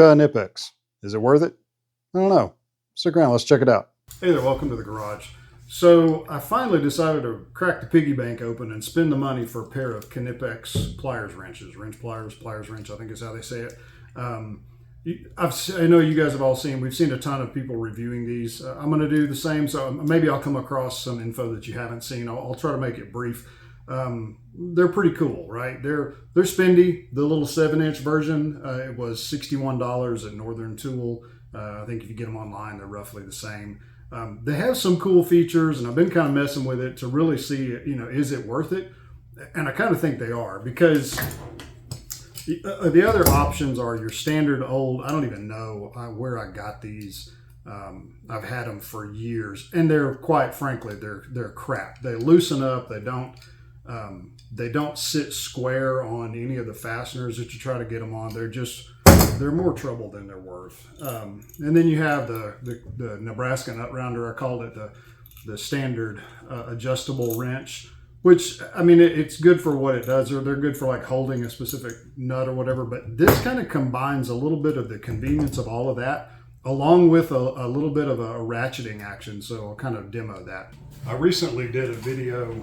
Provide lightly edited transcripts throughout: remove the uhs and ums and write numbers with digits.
Knipex. Is it worth it? I don't know. Stick around. Let's check it out. Hey there, welcome to the garage. So I finally decided to crack the piggy bank open and spend the money for a pair of Knipex pliers wrenches. Wrench pliers, pliers wrench, I think is how they say it. I know you guys have all seen, we've seen a ton of people reviewing these. I'm going to do the same, so maybe I'll come across some info that you haven't seen. I'll try to make it brief. They're pretty cool, right? They're spendy. The little 7-inch version, it was $61 at Northern Tool. I think if you get them online, they're roughly the same. They have some cool features, and I've been kind of messing with it to really see, is it worth it? And I kind of think they are, because the other options are your standard old, I don't even know where I got these. I've had them for years, and they're, quite frankly, they're crap. They loosen up. They don't sit square on any of the fasteners that you try to get them on. They're more trouble than they're worth. And then you have the Nebraska nut rounder. I called it the standard adjustable wrench, which, I mean, it's good for what it does, or they're good for like holding a specific nut or whatever. But this kind of combines a little bit of the convenience of all of that, along with a little bit of a ratcheting action. So I'll kind of demo that. I recently did a video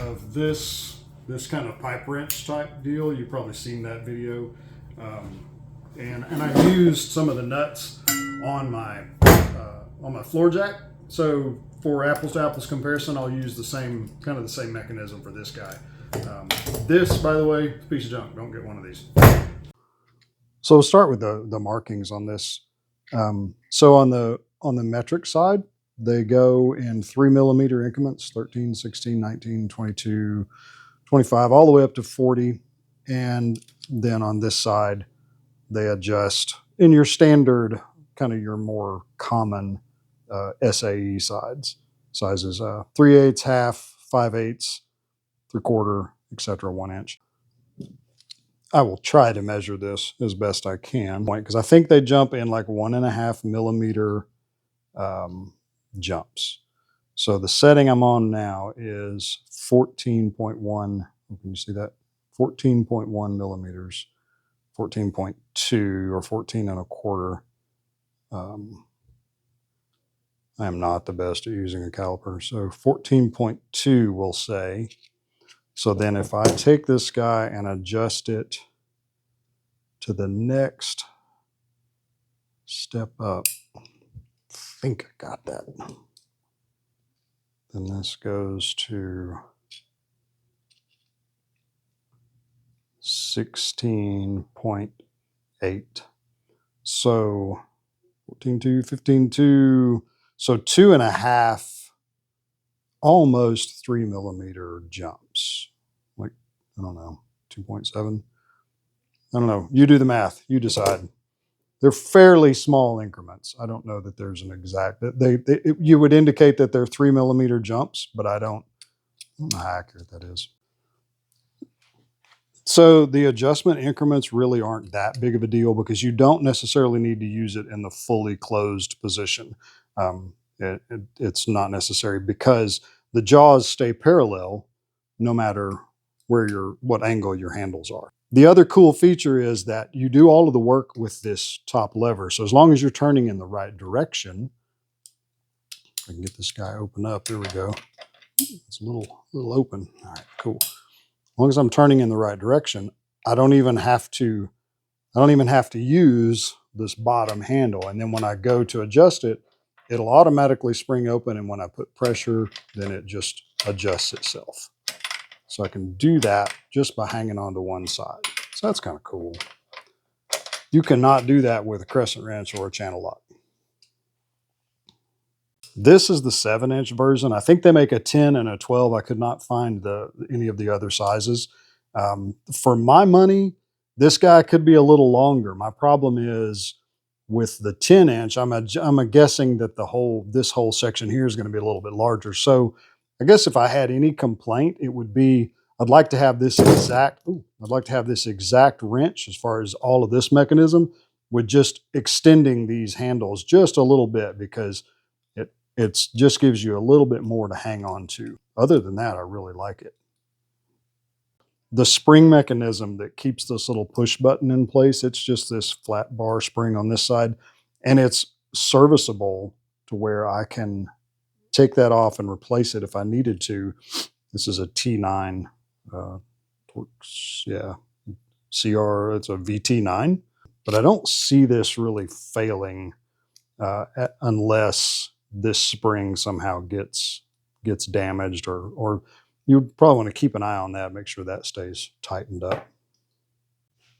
of this kind of pipe wrench type deal. You've probably seen that video. And I used some of the nuts on my floor jack. So for apples to apples comparison, I'll use the same mechanism for this guy. This, by the way, is a piece of junk. Don't get one of these. So we'll start with the markings on this. So on the metric side, they go in 3mm increments, 13, 16, 19, 22, 25, all the way up to 40. And then on this side, they adjust in your standard, kind of your more common SAE sizes, 3/8, half, 5/8, 3/4, etc., 1 inch. I will try to measure this as best I can, because I think they jump in like 1.5mm jumps. So the setting I'm on now is 14.1. Can you see that? 14.1 millimeters, 14.2 or 14 1/4. I am not the best at using a caliper. So 14.2 we'll say. So then if I take this guy and adjust it to the next step up, I think I got that. Then this goes to 16.8. So 14.2, 15.2, so 2.5, almost 3mm jumps. Like, I don't know, 2.7. I don't know. You do the math. You decide. They're fairly small increments. I don't know that there's an exact. You would indicate that they're 3mm jumps, but I don't know how accurate that is. So the adjustment increments really aren't that big of a deal, because you don't necessarily need to use it in the fully closed position. It's not necessary, because the jaws stay parallel no matter what angle your handles are. The other cool feature is that you do all of the work with this top lever. So as long as you're turning in the right direction, I can get this guy open up. There we go. It's a little open. All right, cool. As long as I'm turning in the right direction, I don't even have to use this bottom handle. And then when I go to adjust it, it'll automatically spring open. And when I put pressure, then it just adjusts itself. So I can do that just by hanging on to one side. So that's kind of cool. You cannot do that with a crescent wrench or a channel lock. This is the 7-inch version. I think they make a 10 and a 12. I could not find any of the other sizes. For my money, this guy could be a little longer. My problem is with the 10-inch, I'm guessing that this whole section here is going to be a little bit larger. So I guess if I had any complaint, it would be I'd like to have this exact wrench, as far as all of this mechanism, with just extending these handles just a little bit, because it just gives you a little bit more to hang on to. Other than that, I really like it. the spring mechanism that keeps this little push button in place, it's just this flat bar spring on this side, and it's serviceable to where I can take that off and replace it if I needed to. This is a T9, yeah, CR, it's a VT9, but I don't see this really failing unless this spring somehow gets damaged, or you probably want to keep an eye on that, make sure that stays tightened up.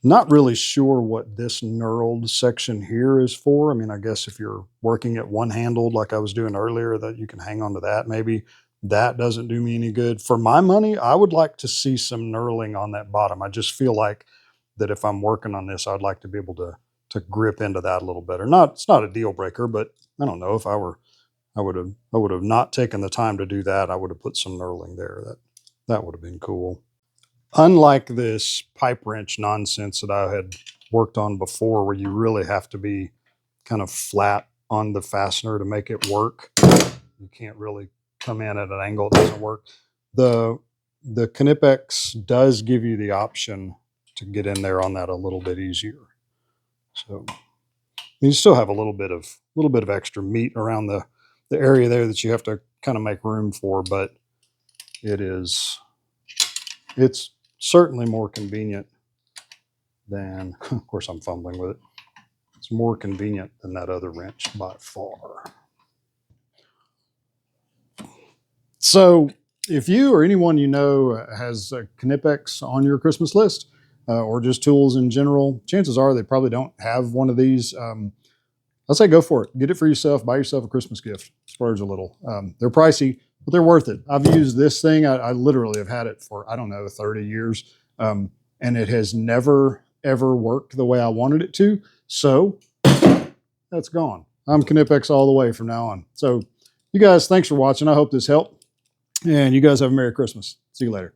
Not really sure what this knurled section here is for. I mean, I guess if you're working it one-handled like I was doing earlier, that you can hang on to that. Maybe that doesn't do me any good. For my money, I would like to see some knurling on that bottom. I just feel like that if I'm working on this, I'd like to be able to grip into that a little better. It's not a deal breaker, but I don't know, if I would have not taken the time to do that. I would have put some knurling there. That would have been cool. Unlike this pipe wrench nonsense that I had worked on before, where you really have to be kind of flat on the fastener to make it work, you can't really come in at an angle that doesn't work. The Knipex does give you the option to get in there on that a little bit easier. So you still have a little bit of extra meat around the area there that you have to kind of make room for, but it's certainly more convenient than, of course I'm fumbling with it, it's more convenient than that other wrench by far. So if you or anyone you know has a Knipex on your Christmas list, or just tools in general, chances are they probably don't have one of these. I'll say go for it. Get it for yourself. Buy yourself a Christmas gift. Splurge a little. They're pricey, but they're worth it. I've used this thing. I literally have had it for, I don't know, 30 years. And it has never, ever worked the way I wanted it to. So that's gone. I'm Knipex all the way from now on. So you guys, thanks for watching. I hope this helped. And you guys have a Merry Christmas. See you later.